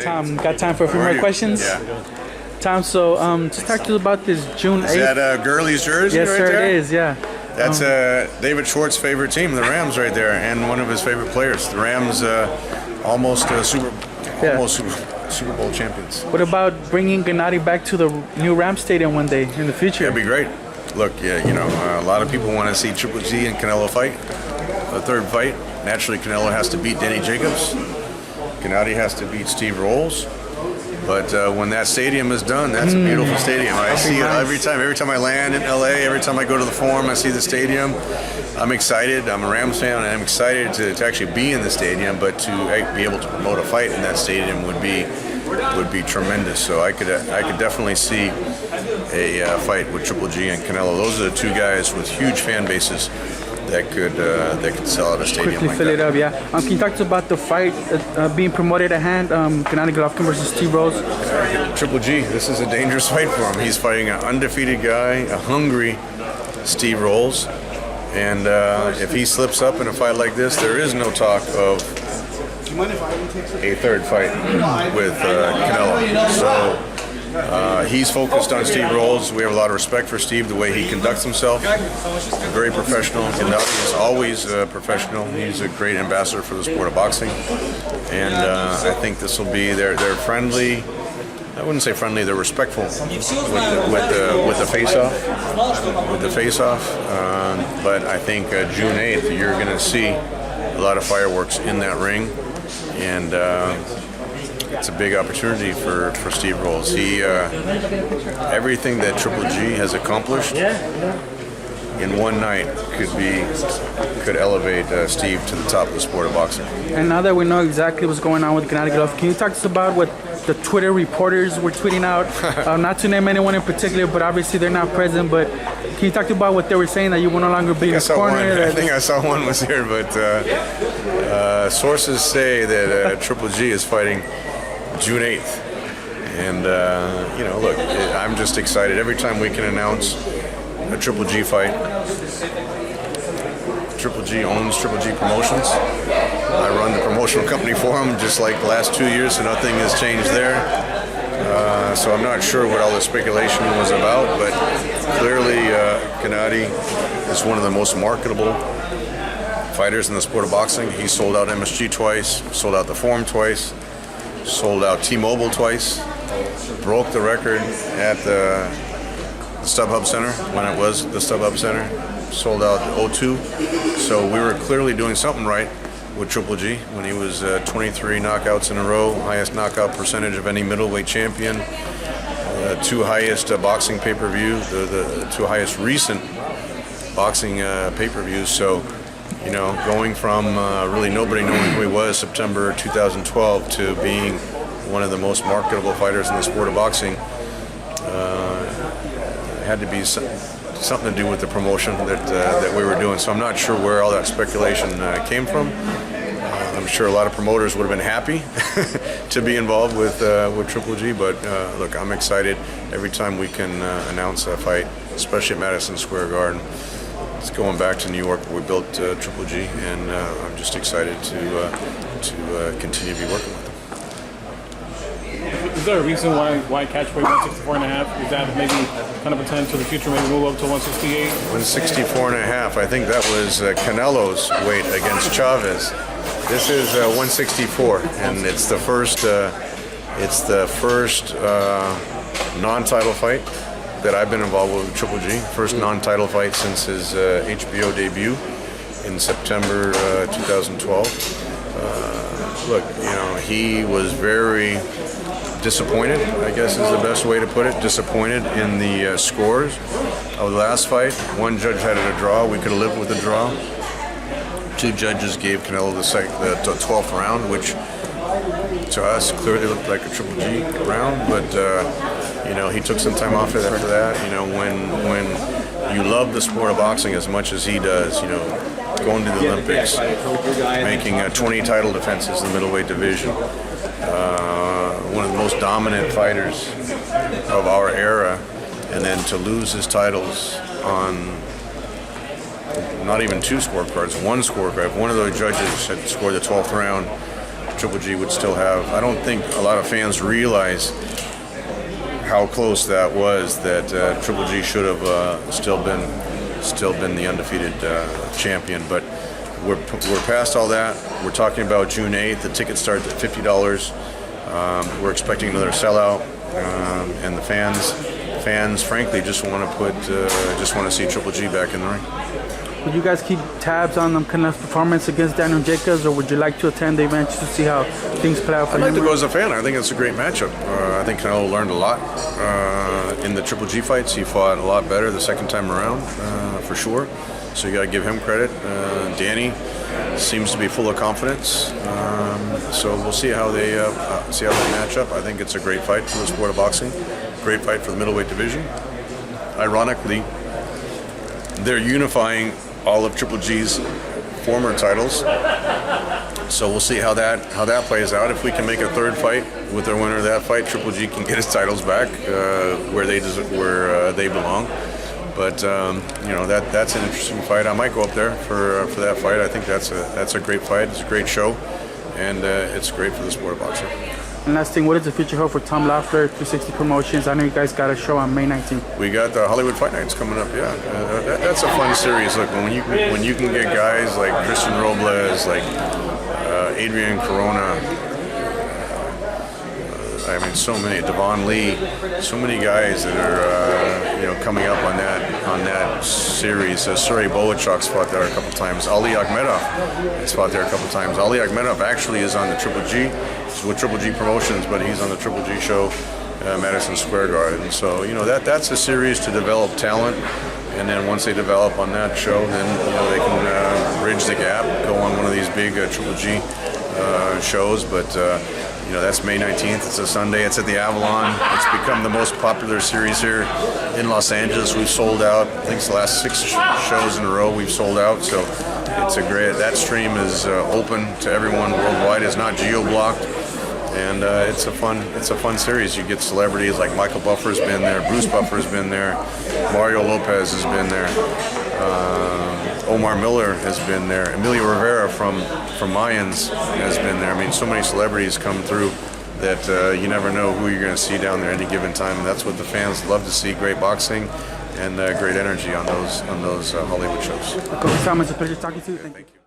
Tom, got time for a few more questions? Yeah. Tom, so just talk to us about this June 8th. Is that Gurley's jersey Yes, right sir, there? it is, yeah. That's David Schwartz's favorite team, the Rams, right there, and one of his favorite players. The Rams, almost Super Bowl champions. What about bringing Gennady back to the new Rams Stadium one day in the future? That'd be great. Look, yeah, a lot of people want to see Triple G and Canelo fight. The third fight, naturally, Canelo has to beat Danny Jacobs. Gennady has to beat Steve Rolls. But when that stadium is done, that's a beautiful stadium. I see it every time. Every time I land in LA, every time I go to the Forum, I see the stadium. I'm excited. I'm a Rams fan, and I'm excited to actually be in the stadium. But to be able to promote a fight in that stadium would be tremendous. So I could definitely see a fight with Triple G and Canelo. Those are the two guys with huge fan bases that could sell out a stadium quickly like fill that. it up, yeah. Can you talk to us about the fight being promoted at hand, Gennady Golovkin versus Steve Rolls? Triple G, this is a dangerous fight for him. He's fighting an undefeated guy, a hungry Steve Rolls, and if he slips up in a fight like this, there is no talk of a third fight with Canelo. So he's focused on Steve Rolls. We have a lot of respect for Steve, the way he conducts himself. Very professional. Gennady is always professional. He's a great ambassador for the sport of boxing. And I think this will be, they're friendly. I wouldn't say friendly, they're respectful with the face-off. But I think June 8th, you're going to see a lot of fireworks in that ring. And it's a big opportunity for Steve Rolls. He everything that Triple G has accomplished in one night could elevate Steve to the top of the sport of boxing. And now that we know exactly what's going on with Gennady Golovkin, can you talk to us about what the Twitter reporters were tweeting out? Not to name anyone in particular, but obviously they're not present. But can you talk about what they were saying, that you will no longer be in the corner? I think I saw one was here, but sources say that Triple G is fighting June 8th. And, look, I'm just excited. Every time we can announce a Triple G fight, Triple G owns Triple G Promotions. I run the promotional company for him, just like the last 2 years, so nothing has changed there. So I'm not sure what all the speculation was about, but clearly Gennady is one of the most marketable fighters in the sport of boxing. He sold out MSG twice, sold out the Forum twice, sold out T-Mobile twice, broke the record at the StubHub Center when it was the StubHub Center, sold out O2. So we were clearly doing something right with Triple G when he was 23 knockouts in a row, highest knockout percentage of any middleweight champion, two highest boxing pay-per-view, the two highest recent boxing pay-per-views. So, going from really nobody knowing who he was September 2012 to being one of the most marketable fighters in the sport of boxing, had to be something to do with the promotion that we were doing. So I'm not sure where all that speculation came from. I'm sure a lot of promoters would have been happy to be involved with Triple G, but look, I'm excited every time we can announce a fight, especially at Madison Square Garden. It's going back to New York where we built Triple G, and I'm just excited to continue to be working with them. Is there a reason why catch weight 164.5? Is that maybe kind of potential for the future, maybe move up to 168? 164.5. I think that was Canelo's weight against Chavez. This is 164, and it's the first non-title fight that I've been involved with Triple G. First non-title fight since his HBO debut in September 2012. Look, he was very disappointed, I guess is the best way to put it. Disappointed in the scores of the last fight. One judge had it a draw. We could have lived with a draw. Two judges gave Canelo the 12th round, which to us clearly looked like a Triple G round. But he took some time off after that. When you love the sport of boxing as much as he does, going to the Olympics, making 20 title defenses in the middleweight division, one of the most dominant fighters of our era, and then to lose his titles on not even two scorecards, one scorecard. One of those judges had scored the 12th round. Triple G would still have. I don't think a lot of fans realize how close that was. That Triple G should have still been the undefeated champion. But we're past all that. We're talking about June 8th. The ticket starts at $50. We're expecting another sellout, and the fans, frankly, just want to see Triple G back in the ring. Would you guys keep tabs on Canelo's performance against Daniel Jacobs, or would you like to attend the event just to see how things play out for I'd him? like to go as a fan. I think it's a great matchup. I think Canelo learned a lot in the Triple G fights. He fought a lot better the second time around, for sure. So you got to give him credit. Danny seems to be full of confidence. So we'll see how they match up. I think it's a great fight for the sport of boxing. Great fight for the middleweight division. Ironically, they're unifying all of Triple G's former titles. So we'll see how that plays out. If we can make a third fight with the winner of that fight, Triple G can get his titles back where they belong. But that's an interesting fight. I might go up there for that fight. I think that's a great fight. It's a great show, and it's great for the sport of boxing. And last thing, what does the future hold for Tom Loeffler, 360 Promotions? I know you guys got a show on May 19th. We got the Hollywood Fight Nights coming up. Yeah, that's a fun series. Look, when you can get guys like Christian Robles, like Adrian Corona. I mean, so many, Devon Lee, so many guys that are coming up on that series. Suri Boachuk's fought there a couple times. Ali Akhmedov has fought there a couple times. Ali Akhmedov actually is on the Triple G. He's with Triple G Promotions, but he's on the Triple G show, Madison Square Garden. So that's a series to develop talent, and then once they develop on that show, then they can bridge the gap, go on one of these big Triple G shows. But that's May 19th. It's a Sunday. It's at the Avalon. It's become the most popular series here in Los Angeles. We've sold out. I think it's the last 6 shows in a row we've sold out. So it's that stream is open to everyone worldwide. It's not geo-blocked, and it's a fun series. You get celebrities like Michael Buffer's been there, Bruce Buffer's been there, Mario Lopez has been there. Omar Miller has been there. Emilio Rivera from Mayans has been there. I mean, so many celebrities come through that you never know who you're going to see down there at any given time, and that's what the fans love to see: great boxing and great energy on those Hollywood shows. Coach Tom, it's a pleasure talking to you. Thank you.